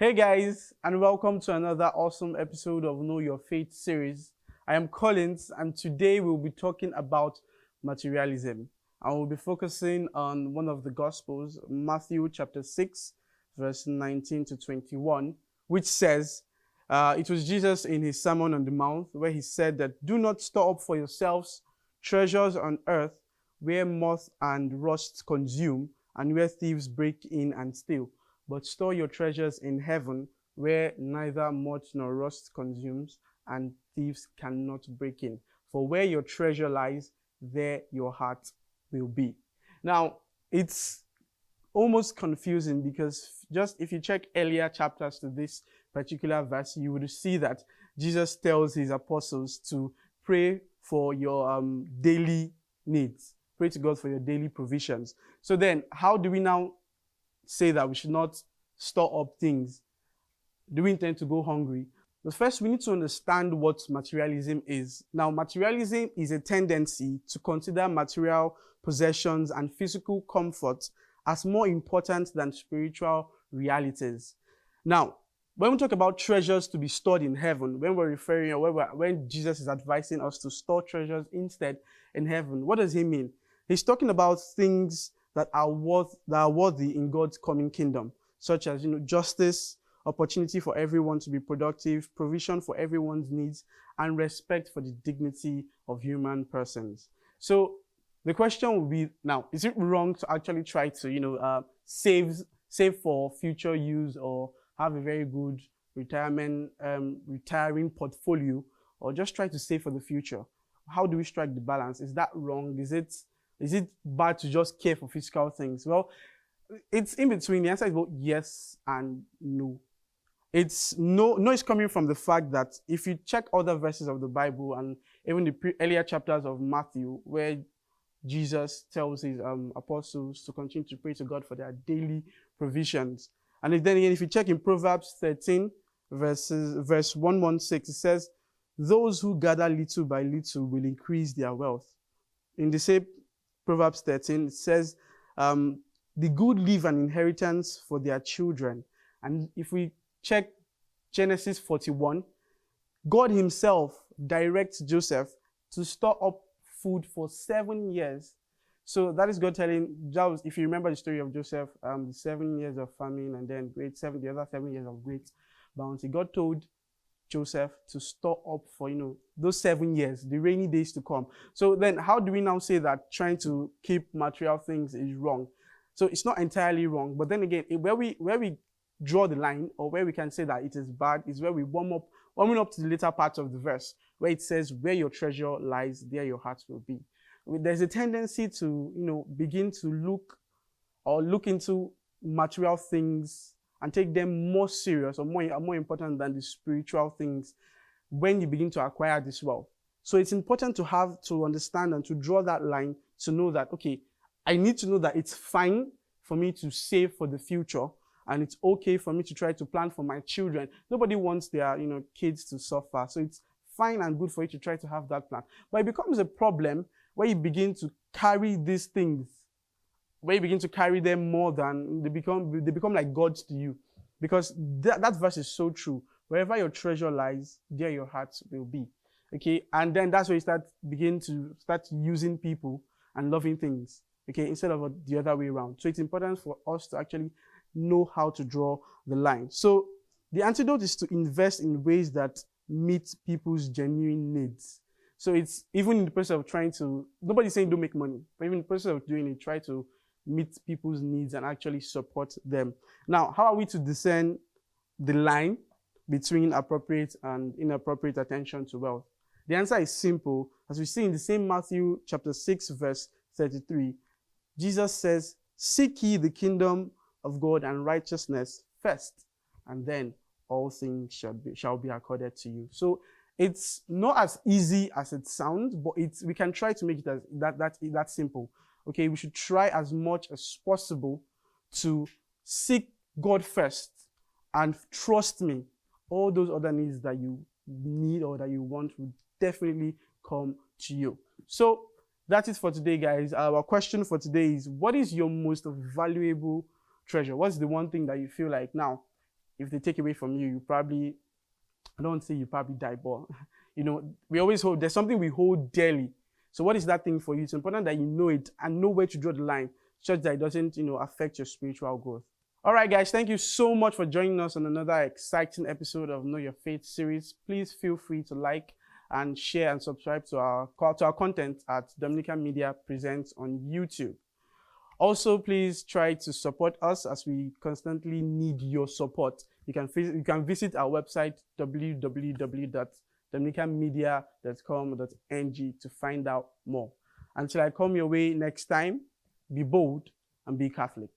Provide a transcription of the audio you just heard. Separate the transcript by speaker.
Speaker 1: Hey guys, and welcome to another awesome episode of Know Your Faith series. I am Collins, and today we'll be talking about materialism. And we'll be focusing on one of the Gospels, Matthew chapter 6, verse 19 to 21, which says, it was Jesus in his Sermon on the Mount where he said that, "Do not store up for yourselves treasures on earth where moth and rust consume and where thieves break in and steal. But store your treasures in heaven, where neither moth nor rust consumes, and thieves cannot break in. For where your treasure lies, there your heart will be." Now, it's almost confusing because just if you check earlier chapters to this particular verse, you would see that Jesus tells his apostles to pray for your daily needs. Pray to God for your daily provisions. So then, how do we now say that we should not store up things? Do we intend to go hungry? But first, we need to understand what materialism is. Now, materialism is a tendency to consider material possessions and physical comfort as more important than spiritual realities. Now, when we talk about treasures to be stored in heaven, when we're referring, or when Jesus is advising us to store treasures instead in heaven, what does he mean? He's talking about things that are worthy in God's coming kingdom, such as justice, opportunity for everyone to be productive, provision for everyone's needs, and respect for the dignity of human persons. So the question will be now: is it wrong to actually try to save for future use, or have a very good retiring portfolio, or just try to save for the future? How do we strike the balance? Is that wrong? Is it bad to just care for physical things? Well, it's in between. The answer is both yes and no. It's no is coming from the fact that if you check other verses of the Bible and even the earlier chapters of Matthew, where Jesus tells his apostles to continue to pray to God for their daily provisions. And then again, if you check in Proverbs 13, verse 116, it says, "Those who gather little by little will increase their wealth." In the same Proverbs 13, it says, "The good leave an inheritance for their children." And if we check Genesis 41, God himself directs Joseph to store up food for 7 years. So that is God telling, if you remember the story of Joseph, the 7 years of famine and then the other 7 years of great bounty, God told Joseph to store up for those 7 years, the rainy days to come. So then how do we now say that trying to keep material things is wrong? So it's not entirely wrong, but then again, where we draw the line, or where we can say that it is bad, is where we warming up to the later part of the verse, where it says, "Where your treasure lies, there your heart will be." There's a tendency to begin to look into material things and take them more serious or more important than the spiritual things when you begin to acquire this wealth. So it's important to understand and to draw that line, to know that, okay, I need to know that it's fine for me to save for the future, and it's okay for me to try to plan for my children. Nobody wants their kids to suffer. So it's fine and good for you to try to have that plan. But it becomes a problem where you begin to carry these things, where you begin to carry them more than they become like gods to you. Because that verse is so true. Wherever your treasure lies, there your heart will be. Okay, and then that's where you begin to start using people and loving things. Okay, instead of the other way around. So it's important for us to actually know how to draw the line. So the antidote is to invest in ways that meet people's genuine needs. So it's even in the process of trying to, nobody's saying don't make money, but even in the process of doing it, try to meet people's needs and actually support them. Now, how are we to discern the line between appropriate and inappropriate attention to wealth? The answer is simple. As we see in the same Matthew chapter 6, verse 33, Jesus says, "Seek ye the kingdom of God and righteousness first, and then all things shall be accorded to you." So it's not as easy as it sounds, but we can try to make it that simple. Okay, we should try as much as possible to seek God first, and trust me, all those other needs that you need or that you want will definitely come to you. So that's it for today, guys. Our question for today is, what is your most valuable treasure? What's the one thing that you feel like, now, if they take away from you, you probably, I don't say you probably die, but we always hold, there's something we hold dearly. So what is that thing for you? It's important that you know it and know where to draw the line, such that it doesn't, affect your spiritual growth. All right, guys, thank you so much for joining us on another exciting episode of Know Your Faith series. Please feel free to like and share and subscribe to our content at Dominican Media Presents on YouTube. Also, please try to support us as we constantly need your support. You can visit our website, www.dominicanmedia.com.ng, to find out more. Until I come your way next time, be bold and be Catholic.